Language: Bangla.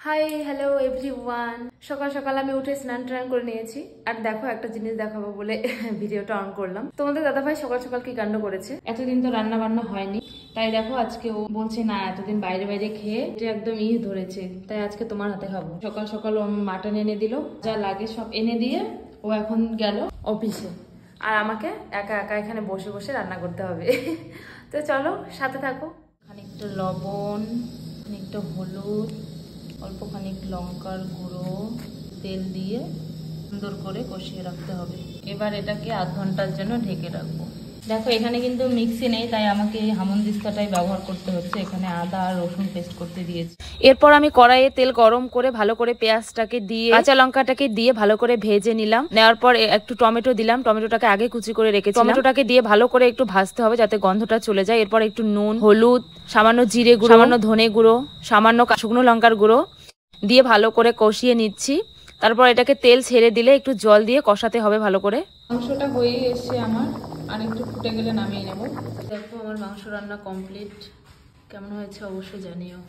Hi hello everyone. সকাল সকাল আমি উঠে স্নান টান করে নিয়েছি। আর দেখো একটা জিনিস দেখাবো বলে ভিডিওটা অন করলাম। তোমাদের দাদাভাই সকাল সকাল কি কাণ্ড করেছে। এতদিন তো রান্না বান্না হয়নি, তাই দেখো আজকে ও বলছে না এতদিন বাইরে বাইরে খেয়ে একদম ধরেছে, তাই আজকে তোমার হাতে খাবো। সকাল সকাল ও মাটন এনে দিল, যা লাগে সব এনে দিয়ে ও এখন গেল অফিসে, আর আমাকে একা একা এখানে বসে বসে রান্না করতে হবে। তো চলো সাথে থাকো। খানিকটা লবণ, খানিকটা হলুদ, অল্প খানিক লঙ্কার গুঁড়ো, তেল দিয়ে সুন্দর করে কষিয়ে রাখতে হবে। এবার এটাকে আধ ঘন্টার জন্য ঢেকে রাখবো। দেখো এখানে কিন্তু মিক্সি নেই, তাই আমাকে এই হামনদিস্তাটাই ব্যবহার করতে হচ্ছে। এখানে আদা আর রসুন পেস্ট করতে দিয়েছি। এরপর আমি কড়াইয়ে তেল গরম করে ভালো করে পেঁয়াজটাকে দিয়ে কাঁচা লঙ্কাটাকে দিয়ে ভালো করে ভেজে নিলাম। নেওয়ার পর একটু টমেটো দিলাম, টমেটোটাকে আগে কুচি করে রেখেছি। টমেটোটাকে দিয়ে ভালো করে একটু ভাজতে হবে যাতে গন্ধটা চলে যায়। এরপর একটু নুন, হলুদ, সামান্য জিরে গুঁড়ো, সামান্য ধনে গুঁড়ো, সামান্য শুকনো লঙ্কার গুঁড়ো দিয়ে ভালো করে কষিয়ে নিচ্ছি। তারপর এটাকে তেল ছেড়ে দিলে একটু জল দিয়ে কষাতে হবে ভালো করে। মাংসটা হয়েই এসছে আমার, আর একটু ফুটে গেলে নামিয়ে নেব। দেখো আমার মাংস রান্না কমপ্লিট। কেমন হয়েছে অবশ্যই জানিও।